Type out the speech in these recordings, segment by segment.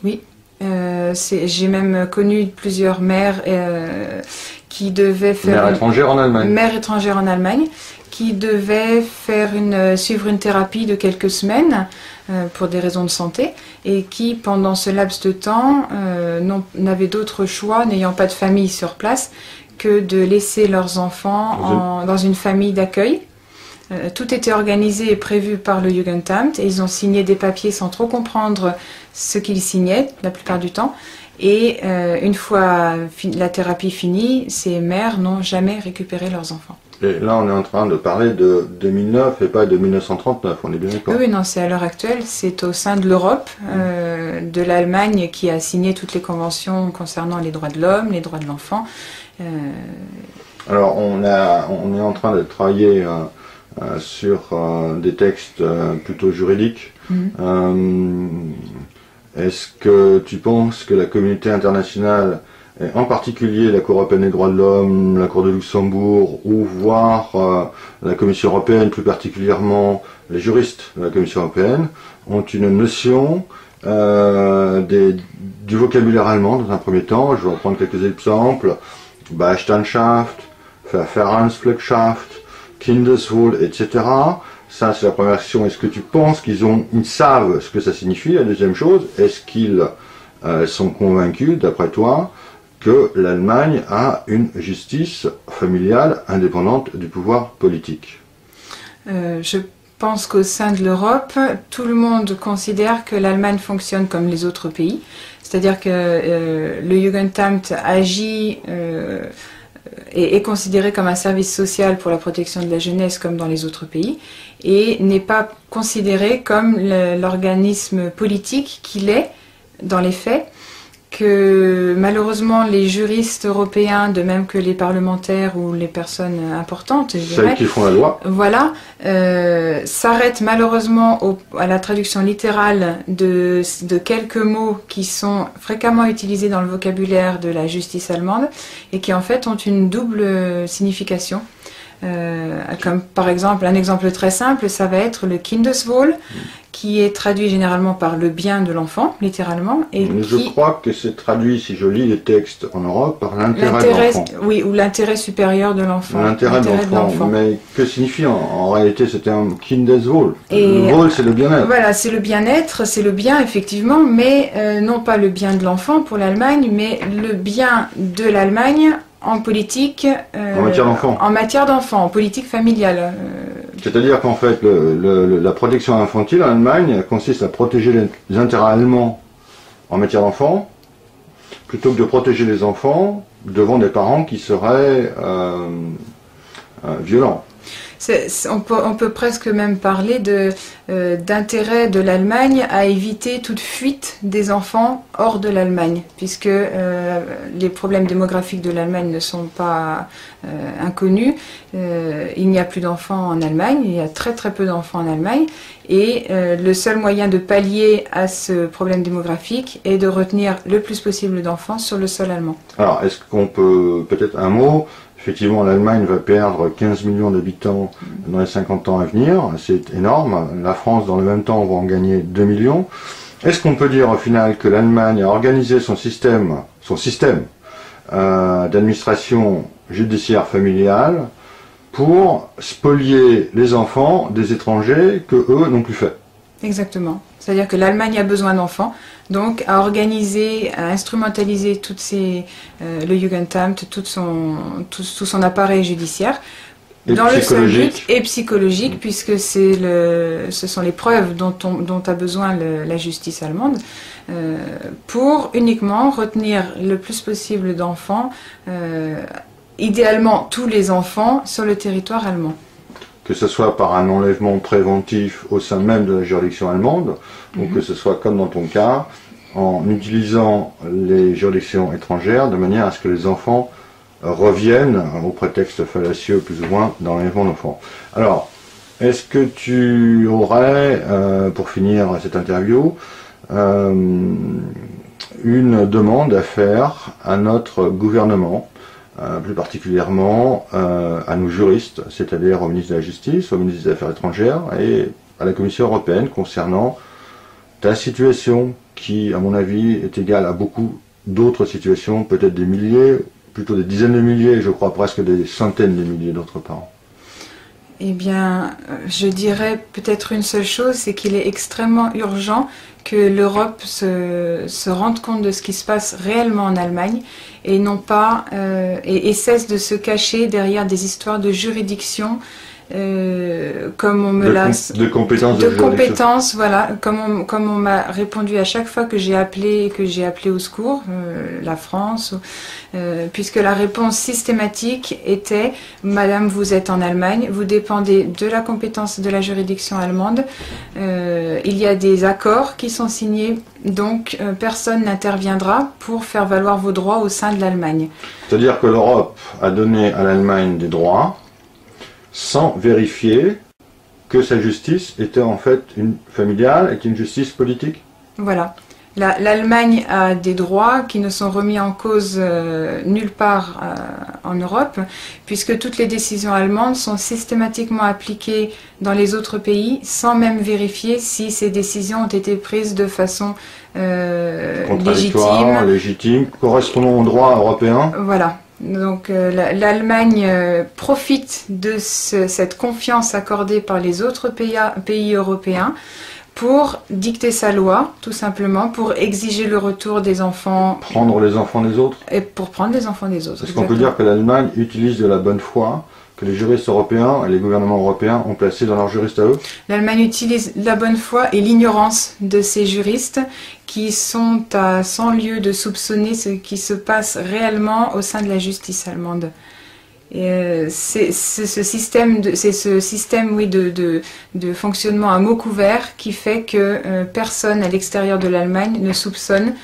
Oui, j'ai même connu plusieurs mères qui devaient faire... Mères étrangères en Allemagne. Mères étrangères en Allemagne, qui devaient suivre une thérapie de quelques semaines pour des raisons de santé, et qui, pendant ce laps de temps, n'avaient d'autre choix, n'ayant pas de famille sur place, que de laisser leurs enfants dans une famille d'accueil. Tout était organisé et prévu par le Jugendamt, et ils ont signé des papiers sans trop comprendre ce qu'ils signaient, la plupart du temps. Et une fois la thérapie finie, ces mères n'ont jamais récupéré leurs enfants. Et là, on est en train de parler de 2009 et pas de 1939, on est bien d'accord? Oui, non, c'est à l'heure actuelle, c'est au sein de l'Europe, de l'Allemagne qui a signé toutes les conventions concernant les droits de l'homme, les droits de l'enfant. Alors, on est en train de travailler sur des textes plutôt juridiques. Est-ce que tu penses que la communauté internationale, et en particulier la Cour européenne des droits de l'homme, la Cour de Luxembourg, ou voire la Commission européenne, plus particulièrement les juristes de la Commission européenne, ont une notion du vocabulaire allemand dans un premier temps? Je vais reprendre quelques exemples. Beistandschaft, Verfahrensfluggschaft, Kindeswohl, etc. Ça, c'est la première question. Est-ce que tu penses qu'ils savent ce que ça signifie? La deuxième chose, est-ce qu'ils sont convaincus, d'après toi, que l'Allemagne a une justice familiale indépendante du pouvoir politique? Je pense qu'au sein de l'Europe, tout le monde considère que l'Allemagne fonctionne comme les autres pays. C'est-à-dire que le Jugendamt agit est considéré comme un service social pour la protection de la jeunesse comme dans les autres pays, et n'est pas considéré comme l'organisme politique qu'il est dans les faits, que malheureusement les juristes européens, de même que les parlementaires ou les personnes importantes, je dirais, celles qui font la loi, voilà, s'arrêtent malheureusement à la traduction littérale de quelques mots qui sont fréquemment utilisés dans le vocabulaire de la justice allemande et qui en fait ont une double signification. Comme par exemple, un exemple très simple, ça va être le Kindeswohl, qui est traduit généralement par le bien de l'enfant, littéralement. Et je crois que c'est traduit, si je lis les textes en Europe, par l'intérêt de l'enfant. Oui, ou l'intérêt supérieur de l'enfant. L'intérêt de l'enfant. Mais que signifie en réalité ce terme Kindeswohl? Le wohl, c'est le bien-être. Voilà, c'est le bien-être, c'est le bien, effectivement, mais non pas le bien de l'enfant pour l'Allemagne, mais le bien de l'Allemagne en politique, en matière d'enfant. En matière d'enfant, en politique familiale. C'est-à-dire qu'en fait, la protection infantile en Allemagne consiste à protéger les intérêts allemands en matière d'enfant, plutôt que de protéger les enfants devant des parents qui seraient violents. On peut presque même parler d'intérêt de l'Allemagne à éviter toute fuite des enfants hors de l'Allemagne, puisque les problèmes démographiques de l'Allemagne ne sont pas inconnus. Il n'y a plus d'enfants en Allemagne, il y a très très peu d'enfants en Allemagne, et le seul moyen de pallier à ce problème démographique est de retenir le plus possible d'enfants sur le sol allemand. Alors, est-ce qu'on peut, peut-être un mot, effectivement, l'Allemagne va perdre 15 millions d'habitants dans les 50 ans à venir, c'est énorme. La France, dans le même temps, va en gagner 2 millions. Est-ce qu'on peut dire au final que l'Allemagne a organisé son système d'administration judiciaire familiale pour spolier les enfants des étrangers que eux n'ont plus fait? Exactement. C'est-à-dire que l'Allemagne a besoin d'enfants, donc a organisé, a instrumentalisé le Jugendamt, tout son appareil judiciaire, dans le seul but, et psychologique, puisque ce sont les preuves dont a besoin la justice allemande, pour uniquement retenir le plus possible d'enfants, idéalement tous les enfants, sur le territoire allemand. Que ce soit par un enlèvement préventif au sein même de la juridiction allemande, ou que ce soit comme dans ton cas, en utilisant les juridictions étrangères de manière à ce que les enfants reviennent, au prétexte fallacieux plus ou moins, dans l'enlèvement d'enfants. Alors, est-ce que tu aurais, pour finir cette interview, une demande à faire à notre gouvernement, plus particulièrement à nos juristes, c'est-à-dire au ministre de la Justice, au ministre des Affaires étrangères et à la Commission européenne concernant ta situation qui, à mon avis, est égal à beaucoup d'autres situations, peut-être des milliers, plutôt des dizaines de milliers, je crois presque des centaines de milliers d'autres parents. Eh bien, je dirais peut-être une seule chose, c'est qu'il est extrêmement urgent que l'Europe se rende compte de ce qui se passe réellement en Allemagne et non pas et cesse de se cacher derrière des histoires de juridiction. Comme on me de compétences, voilà, comme on m'a répondu à chaque fois que j'ai appelé au secours, la France, puisque la réponse systématique était: Madame, vous êtes en Allemagne, vous dépendez de la compétence de la juridiction allemande, il y a des accords qui sont signés, donc personne n'interviendra pour faire valoir vos droits au sein de l'Allemagne. C'est-à-dire que l'Europe a donné à l'Allemagne des droits sans vérifier que sa justice était en fait une familiale et une justice politique. Voilà. L'Allemagne a des droits qui ne sont remis en cause nulle part en Europe, puisque toutes les décisions allemandes sont systématiquement appliquées dans les autres pays, sans même vérifier si ces décisions ont été prises de façon légitime, correspondant au droit européen. Voilà. Donc l'Allemagne profite de cette confiance accordée par les autres pays européens pour dicter sa loi, tout simplement, pour exiger le retour des enfants. Prendre les enfants des autres. Et pour prendre les enfants des autres. Est-ce qu'on peut dire que l'Allemagne utilise de la bonne foi que les juristes européens et les gouvernements européens ont placé dans leurs juristes à eux? L'Allemagne utilise la bonne foi et l'ignorance de ces juristes qui sont à 100 lieues de soupçonner ce qui se passe réellement au sein de la justice allemande. C'est ce système, oui, de fonctionnement à mots couverts qui fait que personne à l'extérieur de l'Allemagne ne soupçonne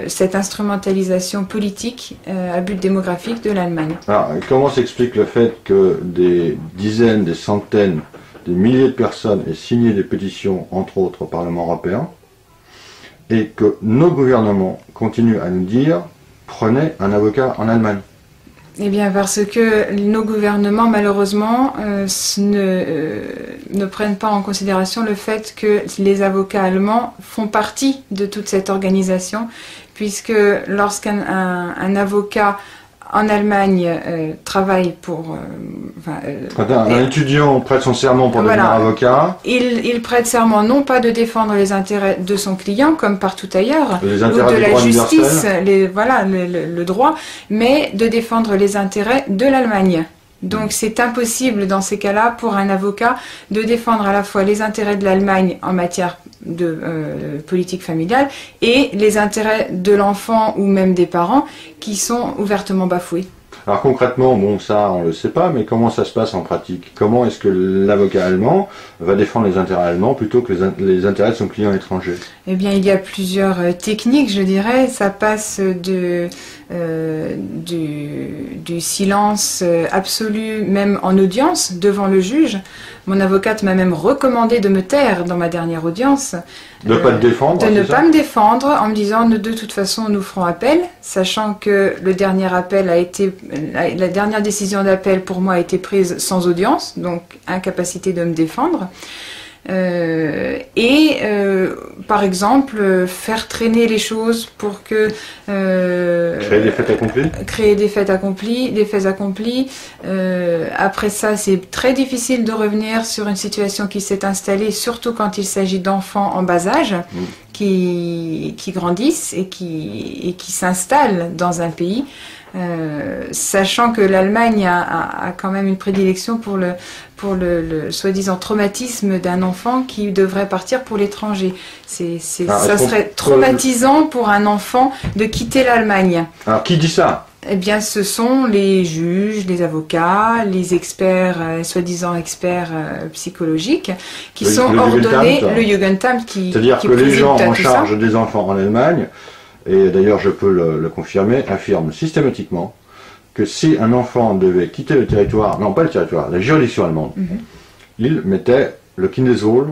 cette instrumentalisation politique à but démographique de l'Allemagne. Alors, comment s'explique le fait que des dizaines, des centaines, des milliers de personnes aient signé des pétitions, entre autres au Parlement européen, et que nos gouvernements continuent à nous dire « prenez un avocat en Allemagne ». Eh bien, parce que nos gouvernements, malheureusement, ne prennent pas en considération le fait que les avocats allemands font partie de toute cette organisation, puisque lorsqu'un avocat en Allemagne travaille pour... Quand un étudiant prête son serment pour devenir avocat... Il prête serment non pas de défendre les intérêts de son client, comme partout ailleurs, les ou intérêts de la justice, universel. le droit, mais de défendre les intérêts de l'Allemagne. Donc c'est impossible dans ces cas-là pour un avocat de défendre à la fois les intérêts de l'Allemagne en matière de politique familiale et les intérêts de l'enfant ou même des parents qui sont ouvertement bafoués. Alors concrètement, bon ça on le sait pas, mais comment ça se passe en pratique? Comment est-ce que l'avocat allemand va défendre les intérêts allemands plutôt que les intérêts de son client étranger? Eh bien il y a plusieurs techniques, je dirais. Ça passe du silence absolu, même en audience, devant le juge. Mon avocate m'a même recommandé de me taire dans ma dernière audience. De ne pas te défendre? De ne pas me défendre en me disant de toute façon nous ferons appel, sachant que le dernier appel la dernière décision d'appel pour moi a été prise sans audience, donc incapacité de me défendre. Par exemple, faire traîner les choses pour que... créer des faits accomplis. Créer des faits accomplis. Après ça, c'est très difficile de revenir sur une situation qui s'est installée, surtout quand il s'agit d'enfants en bas âge, qui grandissent et qui s'installent dans un pays. Sachant que l'Allemagne a quand même une prédilection pour le soi-disant traumatisme d'un enfant qui devrait partir pour l'étranger. Ça serait traumatisant pour un enfant de quitter l'Allemagne. Alors qui dit ça? Eh bien, ce sont les juges, les avocats, les experts, soi-disant experts psychologiques, qui sont ordonnés, le Jugendamt qui c'est-à-dire que les gens en charge des enfants en Allemagne, et d'ailleurs je peux le confirmer, affirment systématiquement que si un enfant devait quitter le territoire, non pas le territoire, la juridiction allemande, il mettait le Kindeswohl,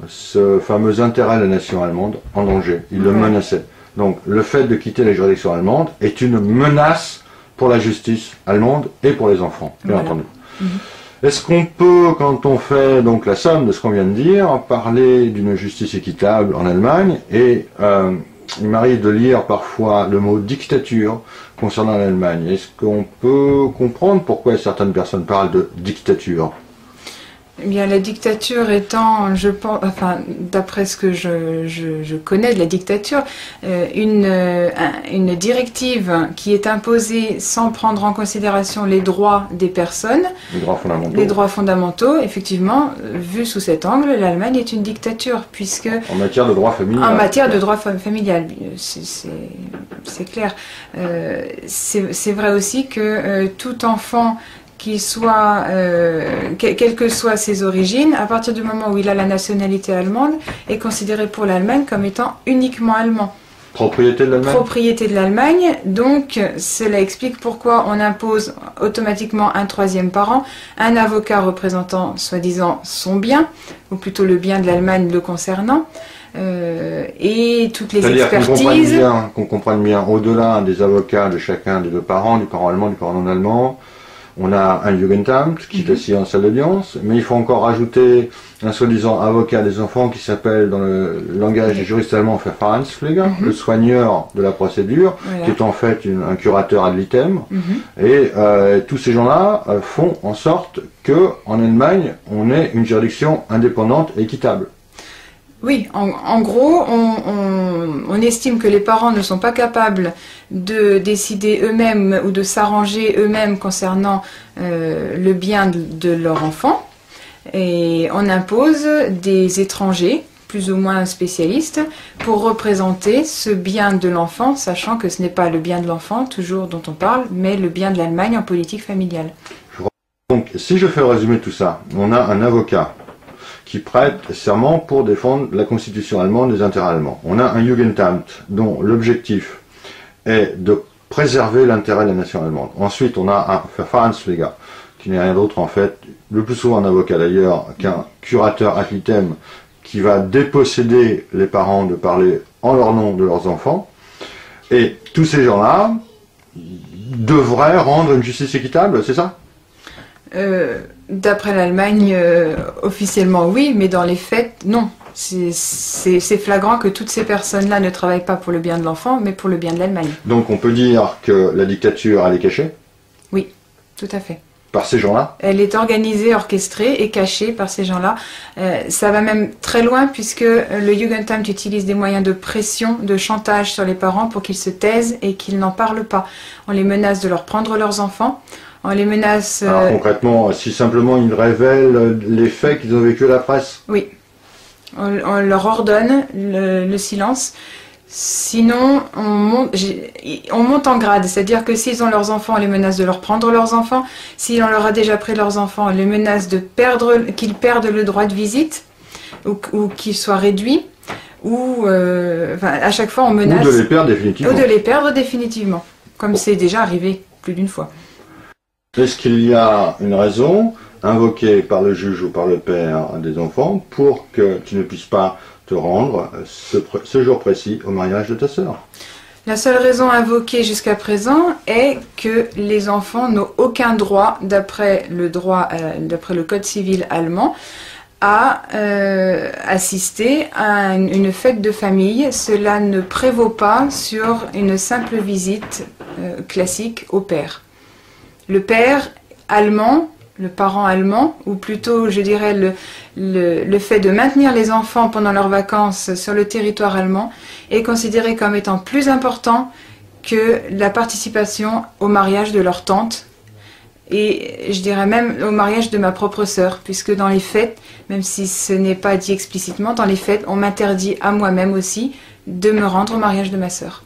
ce fameux intérêt de la nation allemande, en danger. Il le menaçait. Donc le fait de quitter la juridiction allemande est une menace pour la justice allemande et pour les enfants, bien entendu. Est-ce qu'on peut, quand on fait donc la somme de ce qu'on vient de dire, parler d'une justice équitable en Allemagne? Et il m'arrive de lire parfois le mot dictature concernant l'Allemagne. Est-ce qu'on peut comprendre pourquoi certaines personnes parlent de dictature? Eh bien, la dictature étant, je pense, enfin, d'après ce que je connais de la dictature, une directive qui est imposée sans prendre en considération les droits des personnes, les droits fondamentaux, effectivement, vu sous cet angle, l'Allemagne est une dictature, puisque... En matière de droit familial. En matière de droit familial, c'est clair. C'est vrai aussi que tout enfant qu'il soit, quelles que soient ses origines, à partir du moment où il a la nationalité allemande, est considéré pour l'Allemagne comme étant uniquement allemand. Propriété de l'Allemagne. Propriété de l'Allemagne, donc cela explique pourquoi on impose automatiquement un troisième parent, un avocat représentant soi-disant son bien, ou plutôt le bien de l'Allemagne le concernant, et toutes les expertises. Qu'on comprenne bien, au-delà des avocats de chacun des deux parents, du parent allemand, du parent non allemand, on a un Jugendamt qui est assis en salle d'audience, mais il faut encore rajouter un soi-disant avocat des enfants qui s'appelle dans le langage des juristes allemands Verfahrensfleger, le soigneur de la procédure, qui est en fait un curateur ad litem. Et tous ces gens-là font en sorte que en Allemagne, on ait une juridiction indépendante et équitable. Oui, en gros, on estime que les parents ne sont pas capables de décider eux-mêmes ou de s'arranger eux-mêmes concernant le bien de leur enfant. Et on impose des étrangers, plus ou moins spécialistes, pour représenter ce bien de l'enfant, sachant que ce n'est pas le bien de l'enfant, toujours dont on parle, mais le bien de l'Allemagne en politique familiale. Donc, si je fais résumer tout ça, on a un avocat qui prête serment pour défendre la constitution allemande, les intérêts allemands. On a un Jugendamt dont l'objectif est de préserver l'intérêt de la nation allemande. Ensuite, on a un Verfahrensfleger, qui n'est rien d'autre en fait, le plus souvent un avocat d'ailleurs, qu'un curateur ad litem qui va déposséder les parents de parler en leur nom de leurs enfants. Et tous ces gens-là devraient rendre une justice équitable, c'est ça? D'après l'Allemagne, officiellement oui, mais dans les faits, non. C'est flagrant que toutes ces personnes-là ne travaillent pas pour le bien de l'enfant, mais pour le bien de l'Allemagne. Donc on peut dire que la dictature, elle est cachée? Oui, tout à fait. Par ces gens-là? Elle est organisée, orchestrée et cachée par ces gens-là. Ça va même très loin puisque le Jugendamt utilise des moyens de pression, de chantage sur les parents pour qu'ils se taisent et qu'ils n'en parlent pas. On les menace de leur prendre leurs enfants. On les menace... Alors concrètement, si simplement ils révèlent les faits qu'ils ont vécu à la presse? Oui. On leur ordonne le silence. Sinon, on monte en grade. C'est-à-dire que s'ils ont leurs enfants, on les menace de leur prendre leurs enfants. Si on leur a déjà pris leurs enfants, on les menace qu'ils perdent le droit de visite ou qu'ils soient réduits. Ou à chaque fois, on menace... Ou de les perdre définitivement. Ou de les perdre définitivement. Comme c'est déjà arrivé plus d'une fois. Est-ce qu'il y a une raison invoquée par le juge ou par le père des enfants pour que tu ne puisses pas te rendre ce jour précis au mariage de ta sœur? La seule raison invoquée jusqu'à présent est que les enfants n'ont aucun droit, d'après le code civil allemand, à assister à une fête de famille. Cela ne prévaut pas sur une simple visite classique au père. Le père allemand, le parent allemand, ou plutôt je dirais le fait de maintenir les enfants pendant leurs vacances sur le territoire allemand est considéré comme étant plus important que la participation au mariage de leur tante et je dirais même au mariage de ma propre sœur, puisque dans les faits, même si ce n'est pas dit explicitement, dans les faits on m'interdit à moi-même aussi de me rendre au mariage de ma sœur.